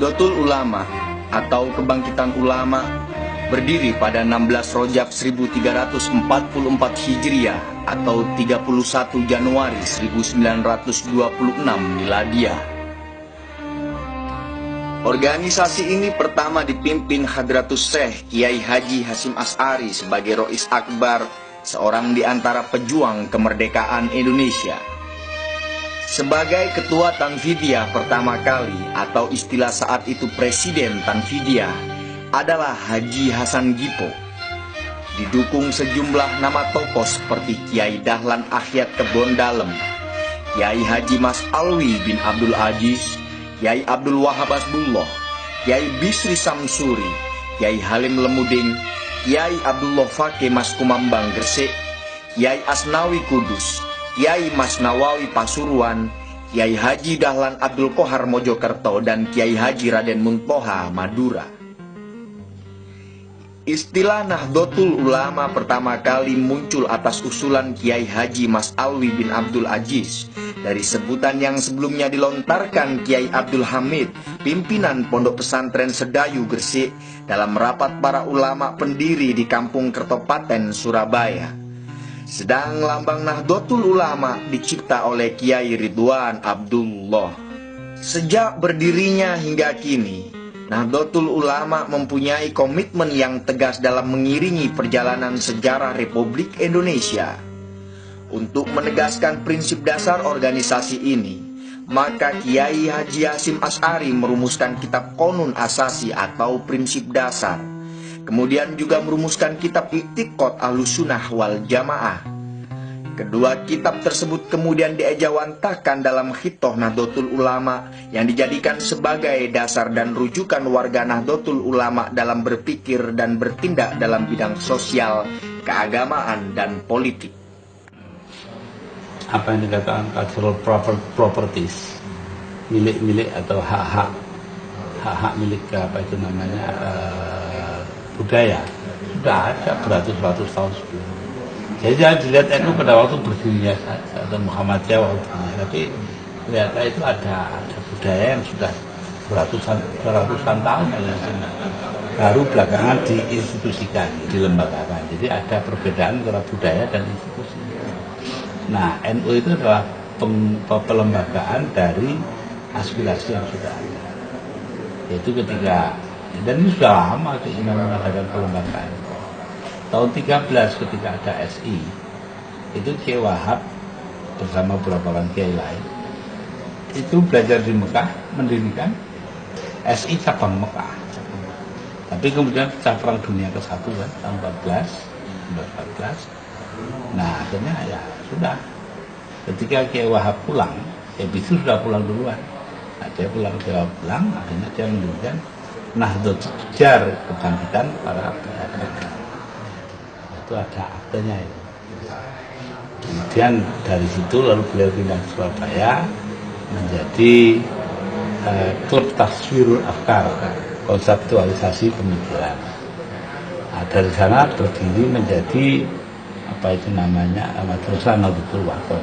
Nahdlatul Ulama atau Kebangkitan Ulama berdiri pada 16 Rajab 1344 Hijriah atau 31 Januari 1926 Miladiah. Organisasi ini pertama dipimpin Hadratus Syekh Kiai Haji Hasyim Asy'ari sebagai Rois Akbar, seorang di antara pejuang kemerdekaan Indonesia. Sebagai ketua Tanfidiyah pertama kali atau istilah saat itu Presiden Tanfidiyah adalah Haji Hasan Gipo. Didukung sejumlah nama tokoh seperti Kiai Dahlan Akhyat Kebon Dalem, Kiai Haji Mas Alwi bin Abdul Aziz, Kiai Abdul Wahab Hasbullah, Kiai Bisri Samsuri, Kiai Halim Lemuding, Kiai Abdullah Fakih Mas Kumambang Gresik, Kiai Asnawi Kudus, Kiai Mas Nawawi Pasuruan, Kiai Haji Dahlan Abdul Kohar Mojokerto, dan Kiai Haji Raden Muntoha Madura. Istilah Nahdlatul Ulama pertama kali muncul atas usulan Kiai Haji Mas Alwi bin Abdul Aziz dari sebutan yang sebelumnya dilontarkan Kiai Abdul Hamid, pimpinan Pondok Pesantren Sedayu Gresik, dalam rapat para ulama pendiri di Kampung Kertopaten, Surabaya. Sedang lambang Nahdlatul Ulama dicipta oleh Kiai Ridwan Abdullah. Sejak berdirinya hingga kini, Nahdlatul Ulama mempunyai komitmen yang tegas dalam mengiringi perjalanan sejarah Republik Indonesia. Untuk menegaskan prinsip dasar organisasi ini, maka Kiai Haji Hasyim Asy'ari merumuskan kitab Qonun Asasi atau prinsip dasar. Kemudian juga merumuskan kitab I'tiqad Ahlussunnah wal Jamaah. Kedua kitab tersebut kemudian diejawantahkan dalam Khitoh Nahdlatul Ulama yang dijadikan sebagai dasar dan rujukan warga Nahdlatul Ulama dalam berpikir dan bertindak dalam bidang sosial, keagamaan, dan politik. Apa yang dikatakan cultural properties, milik-milik atau hak-hak milik apa itu namanya budaya sudah ada beratus-ratus tahun sebelum. Jadi jangan dilihat NU pada waktu berdirinya saja atau Muhammadiyah waktu berdirinya, tapi ternyata itu ada budaya yang sudah beratusan tahun baru belakangan diinstitusikan, dilembagakan. Jadi ada perbedaan antara budaya dan institusi. Nah, NU itu adalah pelembagaan dari aspirasi yang sudah ada. Yaitu ketika, dan ini sudah lama keinginan mengadakan pelembagaan. Tahun 13 ketika ada SI, itu Kiai Wahab bersama beberapa orang kiai lain itu belajar di Mekah, mendirikan SI cabang Mekah. Tapi kemudian pecah perang dunia ke-1 kan, tahun 1914. Nah akhirnya ya sudah, ketika Kiai Wahab pulang, Bisu sudah pulang duluan. Nah, dia pulang, akhirnya dia mendirikan Nahdlatul Tujar, kebangkitan para pedagang. Itu ada aktenya itu. Kemudian dari situ lalu beliau pindah ke Surabaya menjadi klub Taswirul Afkar, konseptualisasi pemikiran. Nah, dari sana berdiri menjadi apa itu namanya Madrasah Nahdlatul Wathon.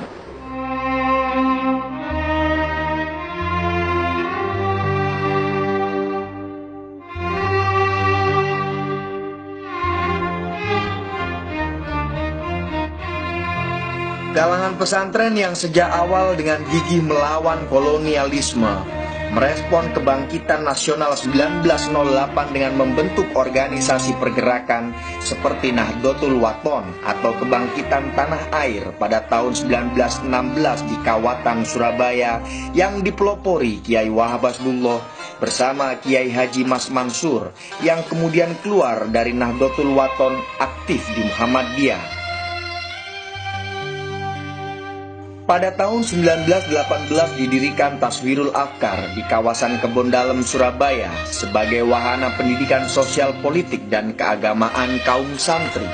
Kalangan pesantren yang sejak awal dengan gigih melawan kolonialisme merespon kebangkitan nasional 1908 dengan membentuk organisasi pergerakan seperti Nahdlatul Wathon atau Kebangkitan Tanah Air pada tahun 1916 di Kawatan, Surabaya yang dipelopori Kiai Wahab Hasbullah bersama Kiai Haji Mas Mansur yang kemudian keluar dari Nahdlatul Wathon aktif di Muhammadiyah. Pada tahun 1918 didirikan Taswirul Afkar di kawasan Kebon Dalem, Surabaya sebagai wahana pendidikan sosial politik dan keagamaan kaum santri.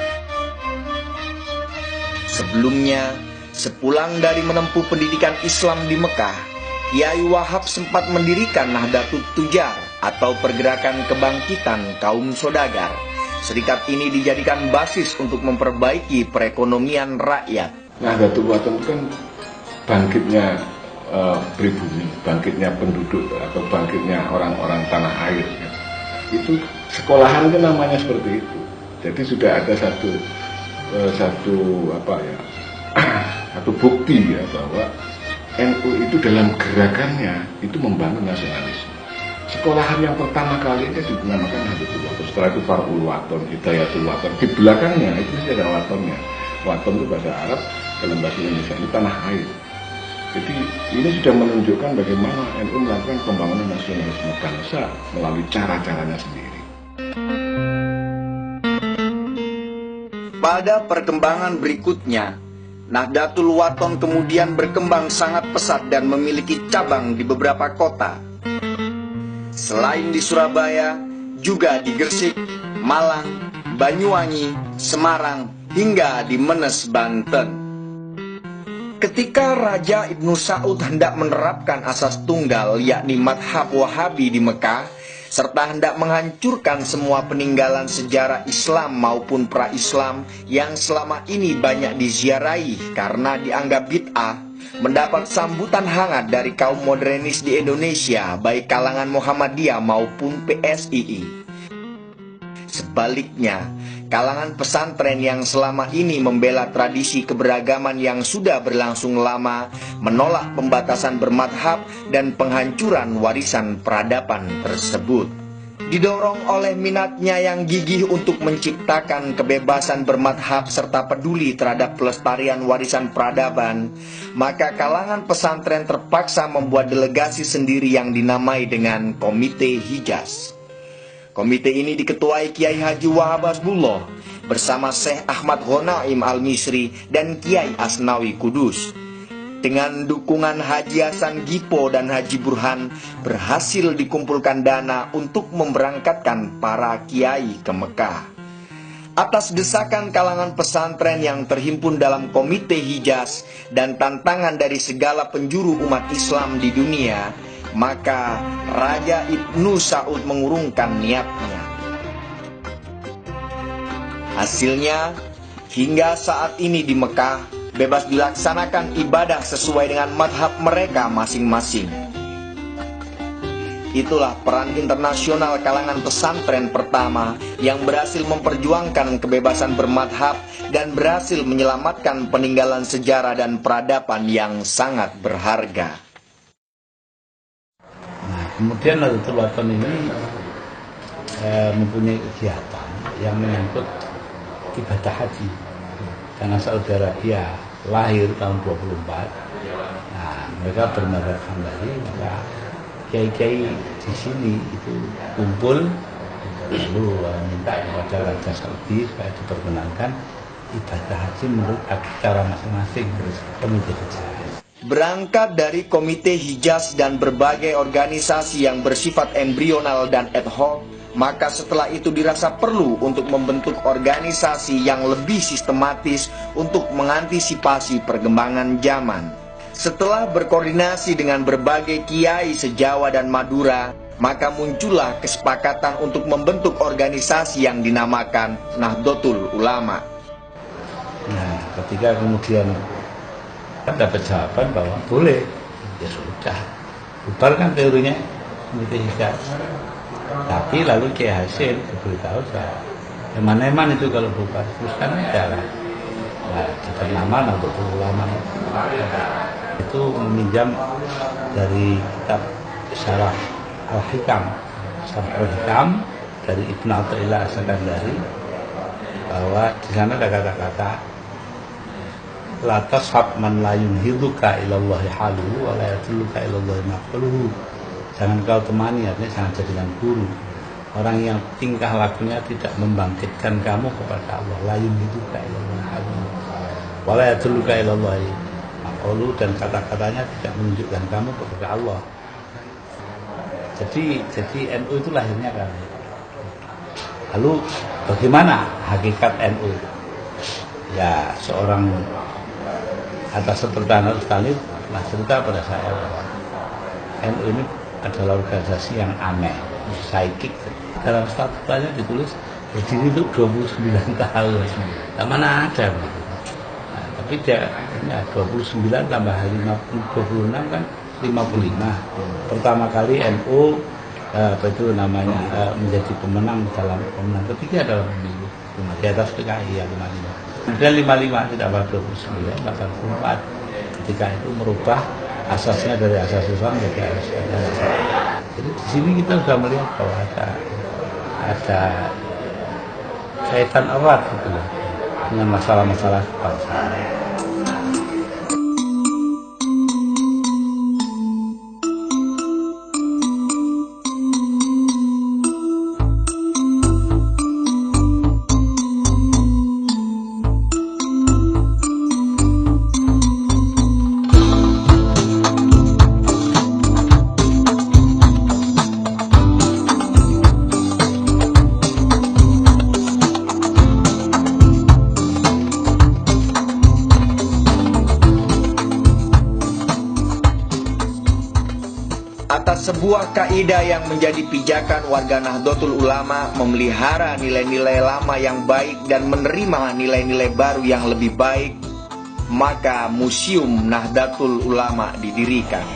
Sebelumnya, sepulang dari menempuh pendidikan Islam di Mekah, Kiai Wahab sempat mendirikan Nahdlatul Tujar atau Pergerakan Kebangkitan Kaum Sodagar. Serikat ini dijadikan basis untuk memperbaiki perekonomian rakyat. Nahdlatul Wathon kan bangkitnya pribumi, bangkitnya penduduk atau bangkitnya orang-orang tanah air. Ya. Itu sekolahan itu namanya seperti itu. Jadi sudah ada satu apa ya, satu bukti ya bahwa NU itu dalam gerakannya itu membangun nasionalisme. Sekolahan yang pertama kali itu dinamakan Nahdlatul Wathon. Setelah itu Farul Wathon, Hidayatul Wathon. Di belakangnya itu ada watonnya. Waton itu bahasa Arab, dalam bahasa Indonesia itu tanah air. Jadi ini sudah menunjukkan bagaimana NU melakukan pembangunan nasionalisme bangsa melalui cara-caranya sendiri. Pada perkembangan berikutnya, Nahdlatul Wathon kemudian berkembang sangat pesat dan memiliki cabang di beberapa kota. Selain di Surabaya, juga di Gresik, Malang, Banyuwangi, Semarang, hingga di Menes, Banten. Ketika Raja Ibnu Saud hendak menerapkan asas tunggal, yakni madhab Wahabi di Mekah, serta hendak menghancurkan semua peninggalan sejarah Islam maupun pra-Islam yang selama ini banyak diziarahi karena dianggap bid'ah, mendapat sambutan hangat dari kaum modernis di Indonesia, baik kalangan Muhammadiyah maupun PSII. Sebaliknya, kalangan pesantren yang selama ini membela tradisi keberagaman yang sudah berlangsung lama, menolak pembatasan bermadhab dan penghancuran warisan peradaban tersebut. Didorong oleh minatnya yang gigih untuk menciptakan kebebasan bermadhab serta peduli terhadap pelestarian warisan peradaban, maka kalangan pesantren terpaksa membuat delegasi sendiri yang dinamai dengan Komite Hijaz. Komite ini diketuai Kiai Haji Wahab Hasbullah bersama Syekh Ahmad Ghonaim Al-Misri dan Kiai Asnawi Kudus. Dengan dukungan Haji Hasan Gipo dan Haji Burhan, berhasil dikumpulkan dana untuk memberangkatkan para kiai ke Mekah. Atas desakan kalangan pesantren yang terhimpun dalam Komite Hijaz dan tantangan dari segala penjuru umat Islam di dunia, maka Raja Ibnu Saud mengurungkan niatnya. Hasilnya, hingga saat ini di Mekah, bebas dilaksanakan ibadah sesuai dengan madhab mereka masing-masing. Itulah peran internasional kalangan pesantren pertama yang berhasil memperjuangkan kebebasan bermadhab dan berhasil menyelamatkan peninggalan sejarah dan peradaban yang sangat berharga. Kemudian Nahdlatul Wathon ini mempunyai kegiatan yang menyangkut ibadah haji. Karena Saudi Arabia lahir tahun 24, nah mereka bermadhab Hambali, maka kiai-kiai di sini itu kumpul lalu minta kepada Raja Saudi supaya diperkenankan ibadah haji menurut cara masing-masing Komite Hijaz. Berangkat dari Komite Hijaz dan berbagai organisasi yang bersifat embrional dan ad hoc, maka setelah itu dirasa perlu untuk membentuk organisasi yang lebih sistematis untuk mengantisipasi perkembangan zaman. Setelah berkoordinasi dengan berbagai kiai se-Jawa dan Madura, maka muncullah kesepakatan untuk membentuk organisasi yang dinamakan Nahdlatul Ulama. Nah, ketika kemudian dapat jawaban bahwa boleh, ya sudah, bubarkan teorinya Komite Hijaz. Tapi lalu Kiai Hasim beritahu saya, eman-eman itu kalau bubar, teruskan aja lah. Nah, diberi nama Nahdlatul Ulama. Itu meminjam dari kitab Syarah Al-Hikam, Syarah Al-Hikam dari Ibnu Athaillah As-Sakandari, bahwa di sana ada kata-kata la tashab man la yunhiduka ilallahi haluhu wa la yatulluka ilallahi maqluhu. Jangan kau temani, artinya jangan jadikan guru orang yang tingkah lakunya tidak membangkitkan kamu kepada Allah. La yunhiduka ilallahi haluhu wa la yatulluka ilallahi maqluhu, dan kata-katanya tidak menunjukkan kamu kepada Allah. Jadi NU itu lahirnya kan. Lalu bagaimana hakikat NU? Ya, seorang atas pertahanan sekali pernah cerita pada saya bahwa NU ini adalah organisasi yang aneh, psikik. Dalam statutannya ditulis berdiri itu 29 tahun. Nah, mana ada? Nah, tapi dia 29 tambah 26 kan Pertama kali NU menjadi pemenang dalam pemenang ketiga dalam pemilu di atas PKI ya 55. Kemudian 55 tidak 49, 44 ketika itu merubah asasnya dari asas Islam menjadi asas Islam. Jadi di sini kita sudah melihat bahwa ada kaitan erat gitu loh dengan masalah-masalah kebangsaan. Atas sebuah kaidah yang menjadi pijakan warga Nahdlatul Ulama memelihara nilai-nilai lama yang baik dan menerima nilai-nilai baru yang lebih baik, maka Museum Nahdlatul Ulama didirikan.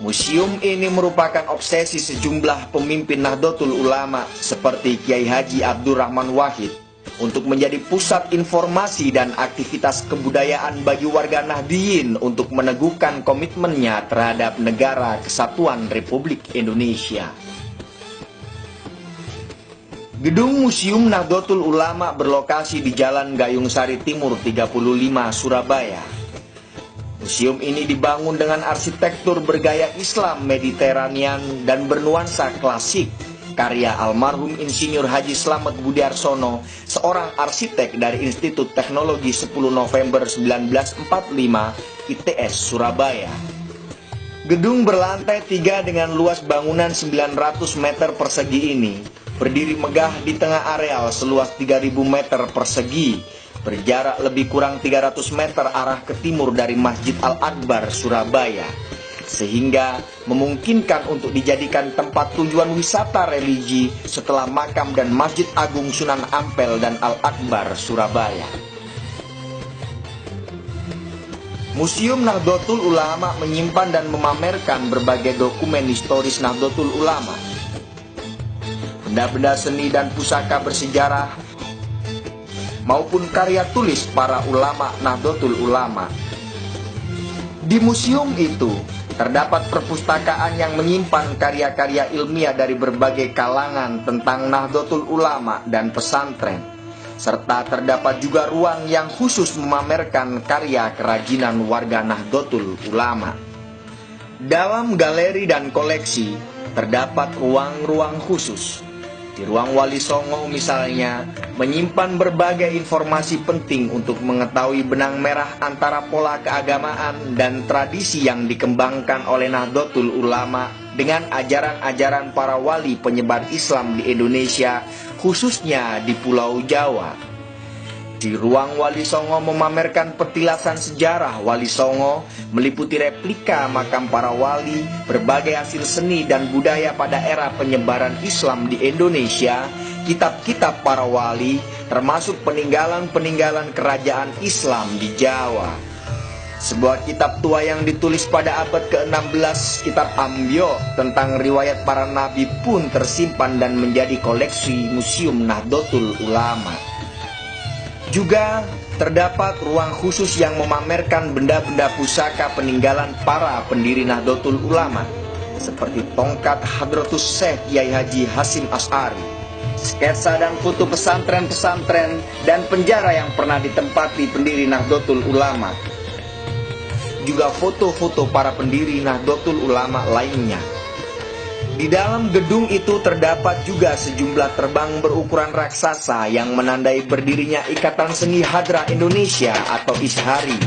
Museum ini merupakan obsesi sejumlah pemimpin Nahdlatul Ulama seperti Kiai Haji Abdurrahman Wahid untuk menjadi pusat informasi dan aktivitas kebudayaan bagi warga Nahdiyin untuk meneguhkan komitmennya terhadap Negara Kesatuan Republik Indonesia. Gedung Museum Nahdlatul Ulama berlokasi di Jalan Gayung Sari Timur 35, Surabaya. Museum ini dibangun dengan arsitektur bergaya Islam Mediterranean dan bernuansa klasik, karya almarhum Insinyur Haji Slamet Budiarsono, seorang arsitek dari Institut Teknologi 10 November 1945, ITS Surabaya. Gedung berlantai 3 dengan luas bangunan 900 meter persegi ini berdiri megah di tengah areal seluas 3.000 meter persegi, berjarak lebih kurang 300 meter arah ke timur dari Masjid Al-Akbar Surabaya, sehingga memungkinkan untuk dijadikan tempat tujuan wisata religi setelah makam dan Masjid Agung Sunan Ampel dan Al-Akbar Surabaya. Museum Nahdlatul Ulama menyimpan dan memamerkan berbagai dokumen historis Nahdlatul Ulama, benda-benda seni dan pusaka bersejarah, maupun karya tulis para ulama Nahdlatul Ulama. Di museum itu terdapat perpustakaan yang menyimpan karya-karya ilmiah dari berbagai kalangan tentang Nahdlatul Ulama dan pesantren, serta terdapat juga ruang yang khusus memamerkan karya kerajinan warga Nahdlatul Ulama. Dalam galeri dan koleksi terdapat ruang-ruang khusus. Di ruang Wali Songo misalnya, menyimpan berbagai informasi penting untuk mengetahui benang merah antara pola keagamaan dan tradisi yang dikembangkan oleh Nahdlatul Ulama dengan ajaran-ajaran para wali penyebar Islam di Indonesia, khususnya di Pulau Jawa. Di ruang Wali Songo memamerkan petilasan sejarah Wali Songo, meliputi replika makam para wali, berbagai hasil seni dan budaya pada era penyebaran Islam di Indonesia, kitab-kitab para wali, termasuk peninggalan-peninggalan kerajaan Islam di Jawa. Sebuah kitab tua yang ditulis pada abad ke-16, Kitab Ambyo, tentang riwayat para nabi pun tersimpan dan menjadi koleksi Museum Nahdlatul Ulama. Juga terdapat ruang khusus yang memamerkan benda-benda pusaka peninggalan para pendiri Nahdlatul Ulama, seperti tongkat Hadratus Syekh Kiai Haji Hasyim Asy'ari, sketsa dan foto pesantren-pesantren dan penjara yang pernah ditempati pendiri Nahdlatul Ulama, juga foto-foto para pendiri Nahdlatul Ulama lainnya. Di dalam gedung itu terdapat juga sejumlah terbang berukuran raksasa yang menandai berdirinya Ikatan Seni Hadrah Indonesia atau ISHARI.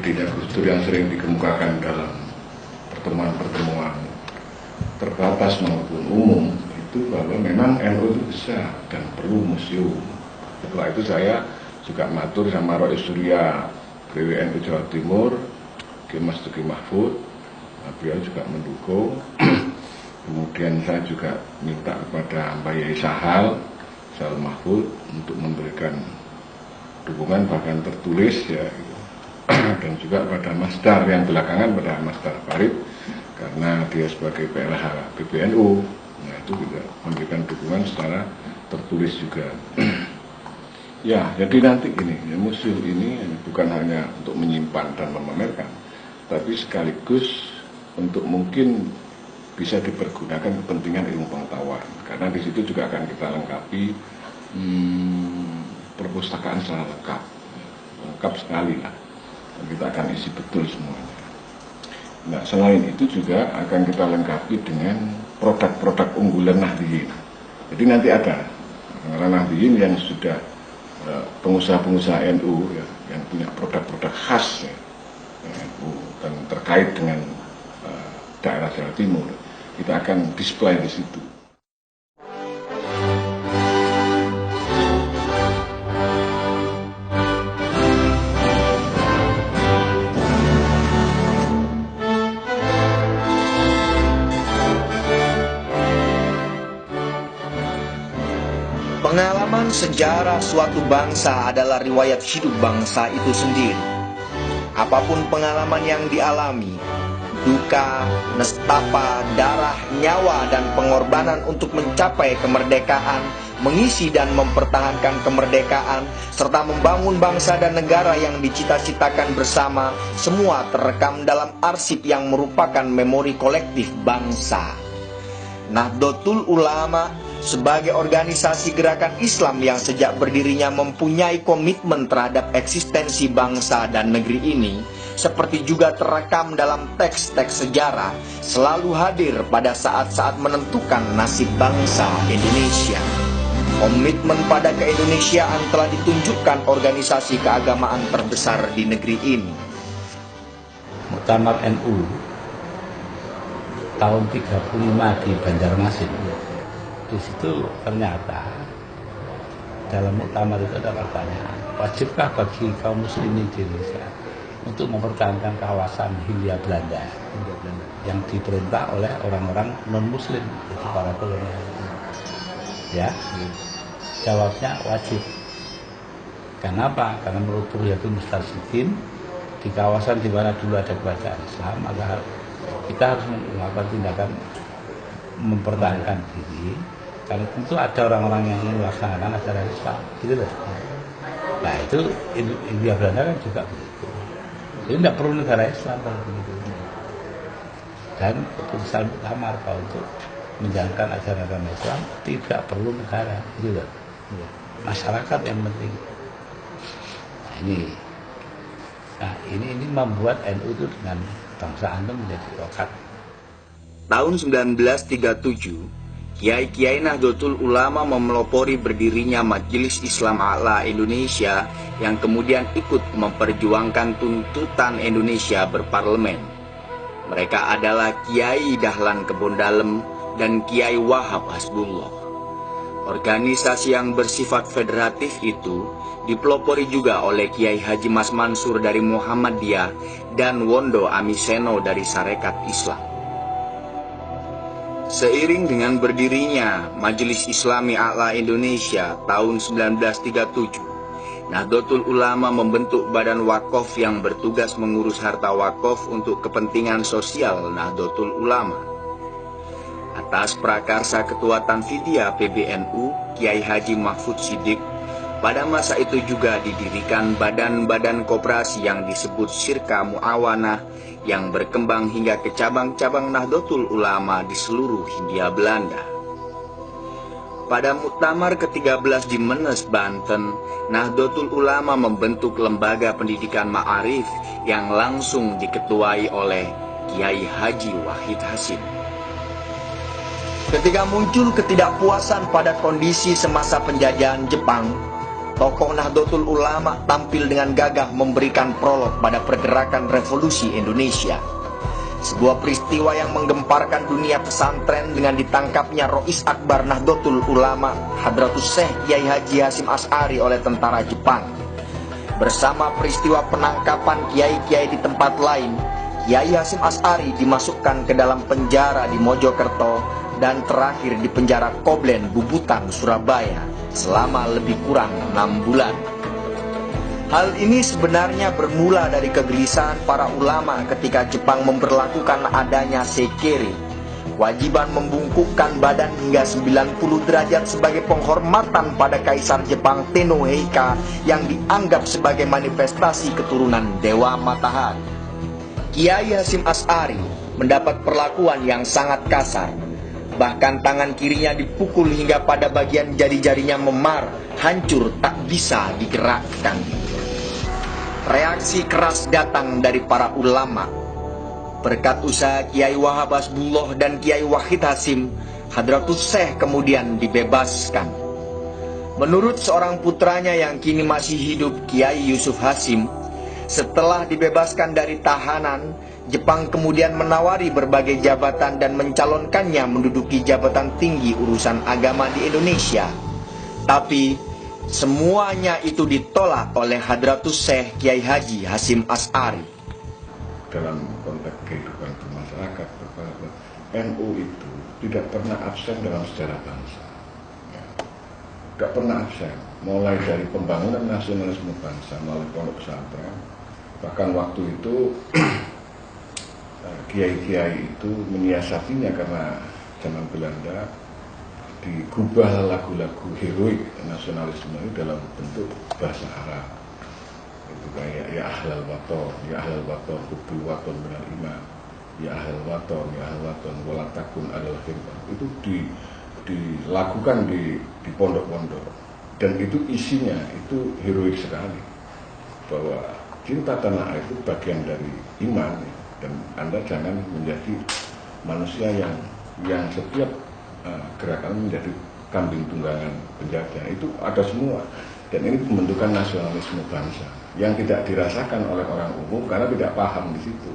Tidak prosedur yang sering dikemukakan dalam pertemuan-pertemuan terbatas maupun umum itu bahwa memang NU itu besar dan perlu museum. Setelah itu saya juga matur sama Rois Surya PWNU Jawa Timur, Mas Tuki Mahfud, beliau juga mendukung. Kemudian saya juga minta kepada Mbak Yai Sahal Mahfud untuk memberikan dukungan bahkan tertulis ya, dan juga pada Mas Dar yang belakangan pada Mas Dar Farid karena dia sebagai PLH PBNU, nah itu juga memberikan dukungan secara tertulis juga. Ya, jadi nanti ini ya, museum ini bukan hanya untuk menyimpan dan memamerkan, tapi sekaligus untuk mungkin bisa dipergunakan kepentingan ilmu pengetahuan, karena di situ juga akan kita lengkapi perpustakaan secara lengkap sekali lah, dan kita akan isi betul semuanya. Nah, selain itu juga akan kita lengkapi dengan produk-produk unggulan Nahdliyin. Jadi nanti ada Nahdliyin yang sudah pengusaha-pengusaha NU ya, yang punya produk-produk khas ya, NU dan terkait dengan daerah Jawa Timur, kita akan display di situ. Pengalaman sejarah suatu bangsa adalah riwayat hidup bangsa itu sendiri. Apapun pengalaman yang dialami, duka, nestapa, darah, nyawa, dan pengorbanan untuk mencapai kemerdekaan, mengisi dan mempertahankan kemerdekaan, serta membangun bangsa dan negara yang dicita-citakan bersama, semua terekam dalam arsip yang merupakan memori kolektif bangsa. Nahdlatul Ulama sebagai organisasi gerakan Islam yang sejak berdirinya mempunyai komitmen terhadap eksistensi bangsa dan negeri ini, seperti juga terekam dalam teks-teks sejarah, selalu hadir pada saat-saat menentukan nasib bangsa Indonesia. Komitmen pada keindonesiaan telah ditunjukkan organisasi keagamaan terbesar di negeri ini. Muktamar NU tahun 35 di Banjarmasin. Di situ ternyata dalam muktamar itu ada pertanyaan, wajibkah bagi kaum muslimin di Indonesia untuk mempertahankan kawasan Hindia Belanda yang diperintah oleh orang-orang non-muslim, itu para kolonial? Ya, jawabnya wajib. Kenapa? Karena menurut Ruhiyatul Mustarsyidin, di kawasan di mana dulu ada kerajaan Islam, maka kita harus melakukan tindakan mempertahankan diri, karena tentu ada orang-orang yang melaksanakan ajaran Islam, gitu loh. Nah itu Hindia Belanda kan juga begitu. Jadi tidak perlu negara Islam kalau begitu. Dan keputusan muktamar kalau untuk menjalankan ajaran agama Islam tidak perlu negara, gitu loh. Masyarakat yang penting. Nah ini membuat NU itu dengan bangsa antum menjadi rokat. Tahun 1937, Kiai-Kiai Nahdlatul Ulama memelopori berdirinya Majelis Islam A'la Indonesia yang kemudian ikut memperjuangkan tuntutan Indonesia berparlemen. Mereka adalah Kiai Dahlan Kebondalem dan Kiai Wahab Hasbullah. Organisasi yang bersifat federatif itu dipelopori juga oleh Kiai Haji Mas Mansur dari Muhammadiyah dan Wondo Amiseno dari Sarekat Islam. Seiring dengan berdirinya Majelis Islami A'la Indonesia tahun 1937, Nahdlatul Ulama membentuk Badan Wakaf yang bertugas mengurus harta wakaf untuk kepentingan sosial Nahdlatul Ulama. Atas prakarsa Ketua Tanfidiyah PBNU, Kiai Haji Mahfud Siddiq, pada masa itu juga didirikan badan-badan koperasi yang disebut Syirka Mu'awanah yang berkembang hingga ke cabang-cabang Nahdlatul Ulama di seluruh Hindia Belanda. Pada muktamar ke-13 di Menes, Banten, Nahdlatul Ulama membentuk lembaga pendidikan ma'arif yang langsung diketuai oleh Kiai Haji Wahid Hasim. Ketika muncul ketidakpuasan pada kondisi semasa penjajahan Jepang, tokoh Nahdlatul Ulama tampil dengan gagah memberikan prolog pada pergerakan revolusi Indonesia. Sebuah peristiwa yang menggemparkan dunia pesantren dengan ditangkapnya Rois Akbar Nahdlatul Ulama Hadratus Syekh Kiai Haji Hasyim Asy'ari oleh tentara Jepang. Bersama peristiwa penangkapan kiai-kiai di tempat lain, Kiai Hasyim Asy'ari dimasukkan ke dalam penjara di Mojokerto dan terakhir di penjara Koblen Bubutan, Surabaya selama lebih kurang 6 bulan. Hal ini sebenarnya bermula dari kegelisahan para ulama ketika Jepang memberlakukan adanya sekere, kewajiban membungkukkan badan hingga 90 derajat sebagai penghormatan pada Kaisar Jepang Tenno Heika yang dianggap sebagai manifestasi keturunan Dewa Matahari. Kiai Hasyim Asy'ari mendapat perlakuan yang sangat kasar. Bahkan tangan kirinya dipukul hingga pada bagian jari-jarinya memar, hancur tak bisa digerakkan. Reaksi keras datang dari para ulama. Berkat usaha Kiai Wahab Hasbullah dan Kiai Wahid Hasyim, Hadratus Syekh kemudian dibebaskan. Menurut seorang putranya yang kini masih hidup, Kiai Yusuf Hasyim, setelah dibebaskan dari tahanan, Jepang kemudian menawari berbagai jabatan dan mencalonkannya menduduki jabatan tinggi urusan agama di Indonesia. Tapi semuanya itu ditolak oleh Hadratus Syekh Kiai Haji Hasyim Asy'ari. Dalam konteks kehidupan bermasyarakat, NU itu tidak pernah absen dalam sejarah bangsa. Tidak pernah absen, mulai dari pembangunan nasionalisme bangsa melalui pondok pesantren. Bahkan waktu itu kiai-kiai itu menyiasatinya karena zaman Belanda digubah lagu-lagu heroik nasionalisme itu dalam bentuk bahasa Arab. Itu kayak ya ahlal waton, hubbul waton minal iman, ya ahlal waton, wala takun adalah firman. Itu dilakukan di pondok-pondok, dan itu isinya itu heroik sekali, bahwa cinta tanah air itu bagian dari iman. Dan Anda jangan menjadi manusia yang setiap gerakan menjadi kambing tunggangan penjajah. Itu ada semua. Dan ini pembentukan nasionalisme bangsa yang tidak dirasakan oleh orang umum karena tidak paham di situ.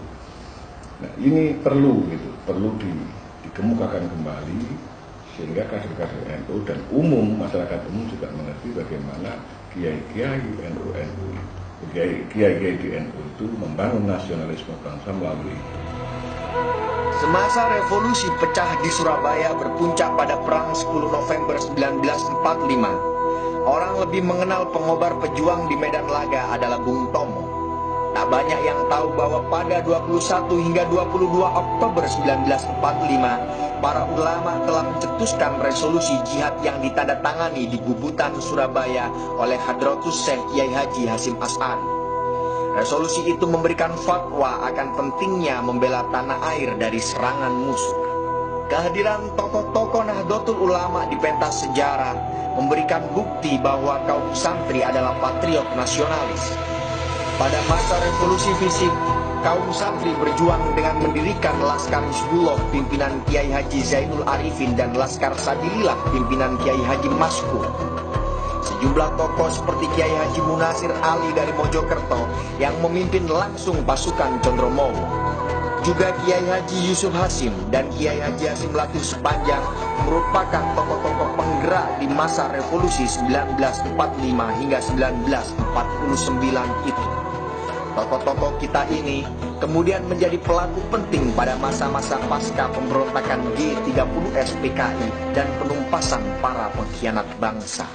Nah, ini perlu dikemukakan kembali sehingga kader-kader NU dan masyarakat umum juga mengerti bagaimana kiai-kiai NU Kiai-kiai di NU itu membangun nasionalisme bangsa melalui itu. Semasa revolusi pecah di Surabaya berpuncak pada Perang 10 November 1945, orang lebih mengenal pengobar pejuang di medan laga adalah Bung Tomo. Tak banyak yang tahu bahwa pada 21 hingga 22 Oktober 1945, para ulama telah mencetuskan resolusi jihad yang ditandatangani di Bubutan, Surabaya oleh Hadratus Syekh Kiai Haji Hasyim Asy'ari. Resolusi itu memberikan fatwa akan pentingnya membela tanah air dari serangan musuh. Kehadiran tokoh-tokoh Nahdlatul Ulama di pentas sejarah memberikan bukti bahwa kaum santri adalah patriot nasionalis. Pada masa revolusi fisik, kaum santri berjuang dengan mendirikan Laskar Hizbullah pimpinan Kiai Haji Zainul Arifin dan Laskar Sabilillah pimpinan Kiai Haji Maskur. Sejumlah tokoh seperti Kiai Haji Munasir Ali dari Mojokerto yang memimpin langsung pasukan Condromowo. Juga Kiai Haji Yusuf Hasyim dan Kiai Haji Hasyim Latif Sepanjang merupakan tokoh-tokoh penggerak di masa revolusi 1945 hingga 1949 itu. Tokoh-tokoh kita ini kemudian menjadi pelaku penting pada masa-masa pasca pemberontakan G30S PKI dan penumpasan para pengkhianat bangsa.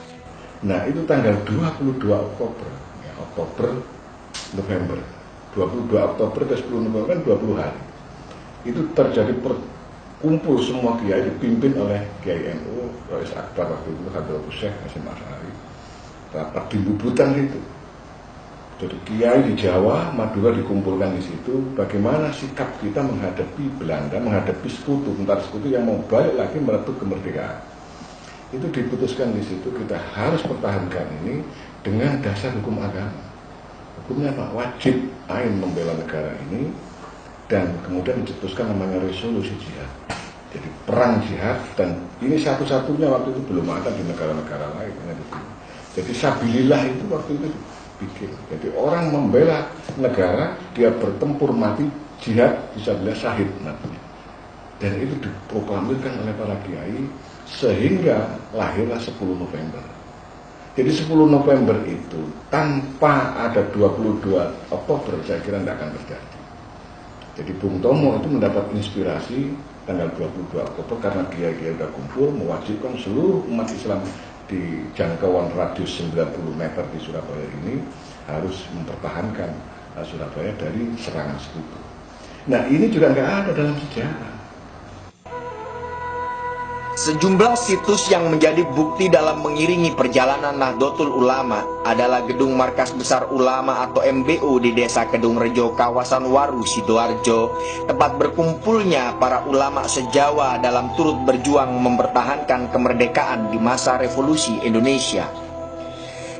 Nah, itu tanggal 22 Oktober, November. 22 Oktober ke 10 November kan 20 hari. Itu terjadi perkumpul semua kiai dipimpin oleh Kiai NU, Rois Akbar waktu itu, Hadratus Syekh Hasyim Asy'ari. Rapat di Bubutan itu. Jadi kiai di Jawa, Madura dikumpulkan di situ. Bagaimana sikap kita menghadapi Belanda, menghadapi tentara sekutu yang mau balik lagi merebut kemerdekaan. Itu diputuskan di situ, kita harus pertahankan ini dengan dasar hukum agama. Hukumnya apa? Wajib ain membela negara ini, dan kemudian dicetuskan namanya resolusi jihad. Jadi perang jihad, dan ini satu-satunya waktu itu belum ada di negara-negara lain. Jadi sabilillah itu waktu itu bikin. Jadi orang membela negara, dia bertempur mati, jihad, fisabilillah, syahid namanya. Dan itu diproklamirkan oleh para kiai sehingga lahirlah 10 November. Jadi 10 November itu tanpa ada 22 Oktober saya kira tidak akan terjadi. Jadi Bung Tomo itu mendapat inspirasi tanggal 22 Oktober karena kiai-kiai sudah kumpul mewajibkan seluruh umat Islam di jangkauan radius 90 meter di Surabaya ini harus mempertahankan Surabaya dari serangan sekutu. Nah ini juga nggak ada dalam sejarah. Sejumlah situs yang menjadi bukti dalam mengiringi perjalanan Nahdlatul Ulama adalah Gedung Markas Besar Ulama atau MBU di Desa Kedung Rejo, kawasan Waru, Sidoarjo, tempat berkumpulnya para ulama se-Jawa dalam turut berjuang mempertahankan kemerdekaan di masa revolusi Indonesia.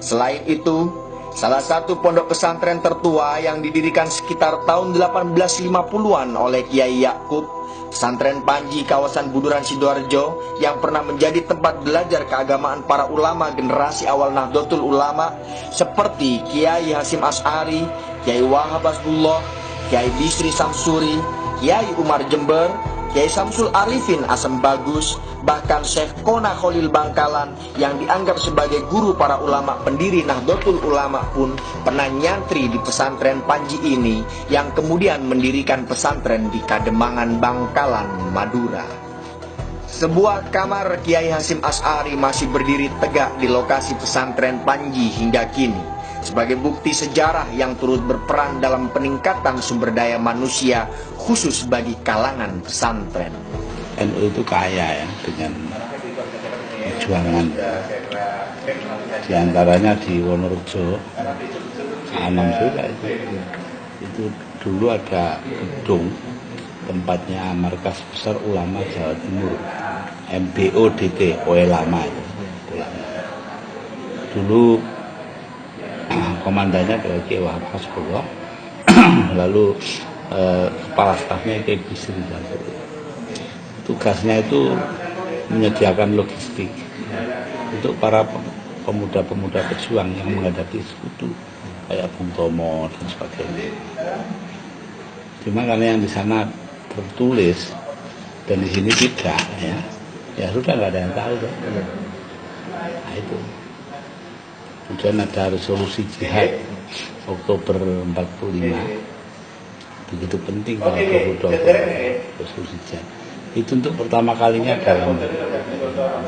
Selain itu, salah satu pondok pesantren tertua yang didirikan sekitar tahun 1850-an oleh Kiai Yakub, Pesantren Panji kawasan Buduran Sidoarjo, yang pernah menjadi tempat belajar keagamaan para ulama generasi awal Nahdlatul Ulama seperti Kiai Hasim Asy'ari, Kiai Wahab Hasbullah, Kiai Bisri Samsuri, Kiai Umar Jember, Kiai Samsul Arifin Asem Bagus, bahkan Syekh Kona Khalil Bangkalan yang dianggap sebagai guru para ulama pendiri Nahdlatul Ulama pun pernah nyantri di pesantren Panji ini yang kemudian mendirikan pesantren di Kademangan, Bangkalan, Madura. Sebuah kamar Kiai Hasim Asy'ari masih berdiri tegak di lokasi pesantren Panji hingga kini sebagai bukti sejarah yang turut berperan dalam peningkatan sumber daya manusia khusus bagi kalangan pesantren. NU itu kaya ya dengan perjuangan, di antaranya di Wonorejo, Anam juga itu dulu ada gedung tempatnya Markas Besar Ulama Jawa Timur, MBODT, Lama itu. Dulu komandannya adalah Kiai Wahab Hasbullah, lalu kepala stafnya Kiai Bisri Samsuri. Tugasnya itu menyediakan logistik untuk para pemuda-pemuda pejuang yang menghadapi sekutu kayak Bung Tomo dan sebagainya. Cuma karena yang di sana tertulis dan di sini tidak, ya sudah nggak ada yang tahu. Nah itu. Kemudian ada resolusi jihad Oktober 45, begitu penting pada 22 Oktober resolusi jihad. Itu untuk pertama kalinya dalam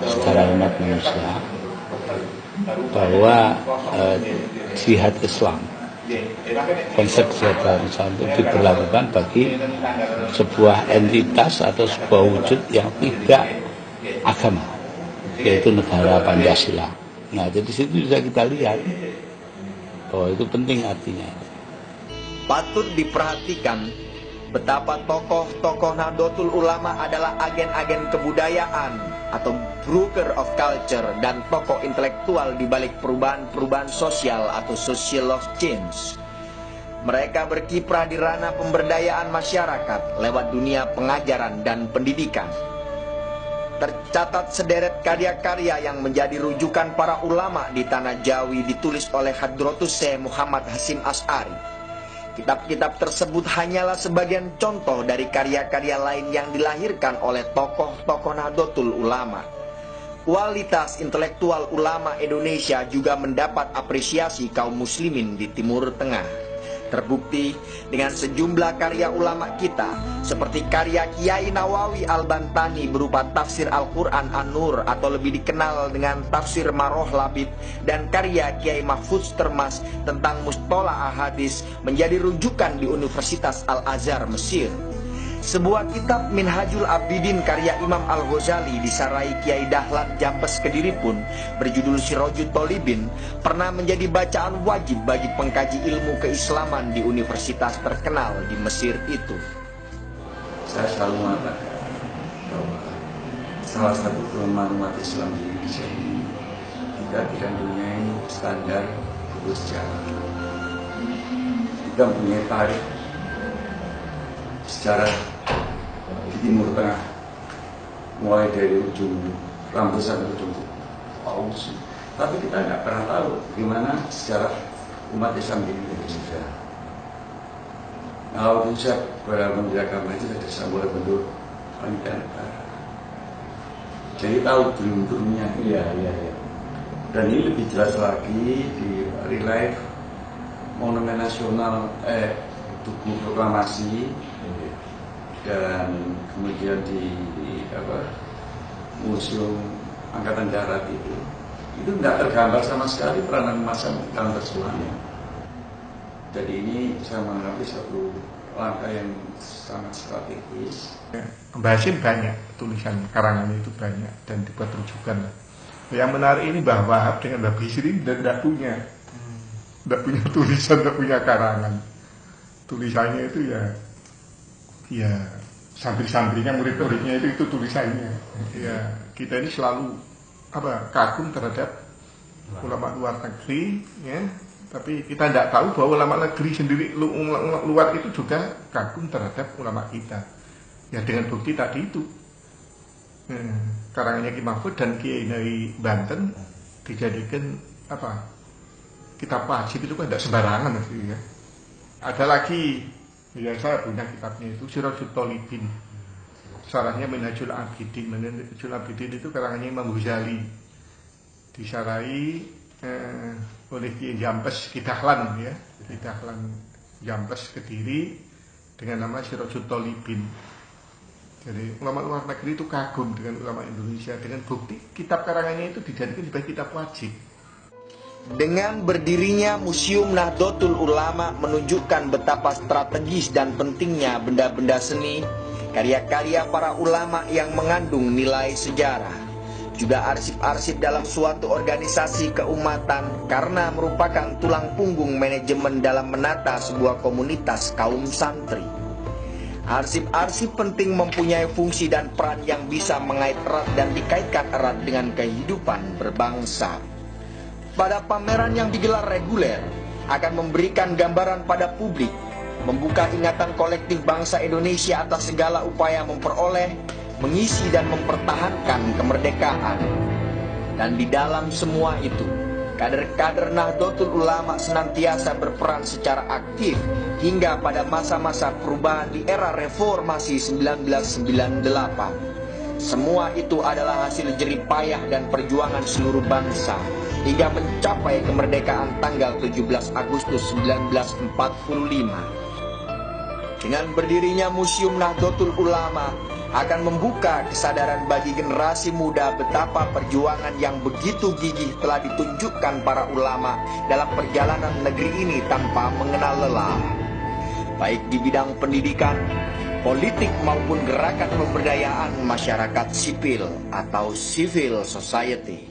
sejarah umat manusia bahwa jihad Islam, konsep jihad Islam itu diberlakukan bagi sebuah entitas atau sebuah wujud yang tidak agama, yaitu negara Pancasila. Nah, jadi situ bisa kita lihat bahwa itu penting artinya. Patut diperhatikan betapa tokoh-tokoh Nahdlatul Ulama adalah agen-agen kebudayaan atau broker of culture dan tokoh intelektual di balik perubahan-perubahan sosial atau social of change. Mereka berkiprah di ranah pemberdayaan masyarakat lewat dunia pengajaran dan pendidikan. Tercatat sederet karya-karya yang menjadi rujukan para ulama di tanah Jawi ditulis oleh Hadratus Syekh Muhammad Hasim Asy'ari. Kitab-kitab tersebut hanyalah sebagian contoh dari karya-karya lain yang dilahirkan oleh tokoh-tokoh Nahdlatul Ulama. Kualitas intelektual ulama Indonesia juga mendapat apresiasi kaum muslimin di Timur Tengah. Terbukti dengan sejumlah karya ulama kita seperti karya Kiai Nawawi Al-Bantani berupa tafsir Al-Quran An-Nur atau lebih dikenal dengan tafsir Maroh Labib, dan karya Kiai Mahfudz Termas tentang Mustolah Ahadis menjadi rujukan di Universitas Al-Azhar Mesir. Sebuah kitab Minhajul Abidin karya Imam Al-Ghazali disarai Kiai Dahlan Jambes Kediri pun berjudul Sirajut Tolibin pernah menjadi bacaan wajib bagi pengkaji ilmu keislaman di universitas terkenal di Mesir itu. Saya selalu mengatakan bahwa salah satu kelemahan umat Islam di Indonesia ini kita tidak mempunyai standar buku sejarah. Kita mempunyai tarikh sejarah di Timur Tengah, mulai dari ujung Rambusan ke ujung Paus, Tapi kita nggak pernah tahu gimana sejarah umat Islam di Indonesia. Kalau Indonesia pada Menteri Agama itu sudah disambung oleh bentuk panitia negara. Jadi tahu belum-belumnya. Iya. Dan ini lebih jelas lagi di relief Monumen Nasional Tugu Proklamasi dan kemudian di Museum Angkatan Darat itu tidak tergambar sama sekali peranan massa dalam peristiwanya. Jadi ini saya menganggap satu langkah yang sangat strategis. Mbah Hasyim banyak tulisan karangannya itu banyak dan dibuat rujukan. Yang menarik ini Mbah Wahab dengan Mbah Bisri tidak punya tulisan, tidak punya karangan. Tulisannya itu ya santri-santrinya, murid-muridnya itu tulisannya. Ya kita ini selalu kagum terhadap ulama luar negeri, ya. Tapi kita tidak tahu bahwa ulama negeri sendiri luar itu juga kagum terhadap ulama kita. Ya dengan bukti tadi itu. Karangannya Ki Mahfud dan Kiai dari Banten dijadikan kitab wajib itu kan tidak sembarangan ya. Ada lagi, ya saya punya kitabnya itu Sirajul Thalibin. Syarahnya Minhajul Abidin. Minhajul Abidin itu karangannya Imam Ghazali. Disarai oleh Kiai Jampes Kidahlan ya. Kidahlan Jampes Kediri dengan nama Sirajul Thalibin. Jadi ulama luar negeri itu kagum dengan ulama Indonesia dengan bukti kitab karangannya itu dijadikan sebagai kitab wajib. Dengan berdirinya Museum Nahdlatul Ulama menunjukkan betapa strategis dan pentingnya benda-benda seni, karya-karya para ulama yang mengandung nilai sejarah. Juga arsip-arsip dalam suatu organisasi keumatan karena merupakan tulang punggung manajemen dalam menata sebuah komunitas kaum santri. Arsip-arsip penting mempunyai fungsi dan peran yang bisa mengait erat dan dikaitkan erat dengan kehidupan berbangsa. Pada pameran yang digelar reguler akan memberikan gambaran pada publik, membuka ingatan kolektif bangsa Indonesia atas segala upaya memperoleh, mengisi dan mempertahankan kemerdekaan. Dan di dalam semua itu, kader-kader Nahdlatul Ulama senantiasa berperan secara aktif hingga pada masa-masa perubahan di era reformasi 1998. Semua itu adalah hasil jerih payah dan perjuangan seluruh bangsa hingga mencapai kemerdekaan tanggal 17 Agustus 1945. Dengan berdirinya Museum Nahdlatul Ulama akan membuka kesadaran bagi generasi muda betapa perjuangan yang begitu gigih telah ditunjukkan para ulama dalam perjalanan negeri ini tanpa mengenal lelah. Baik di bidang pendidikan, politik maupun gerakan pemberdayaan masyarakat sipil atau civil society.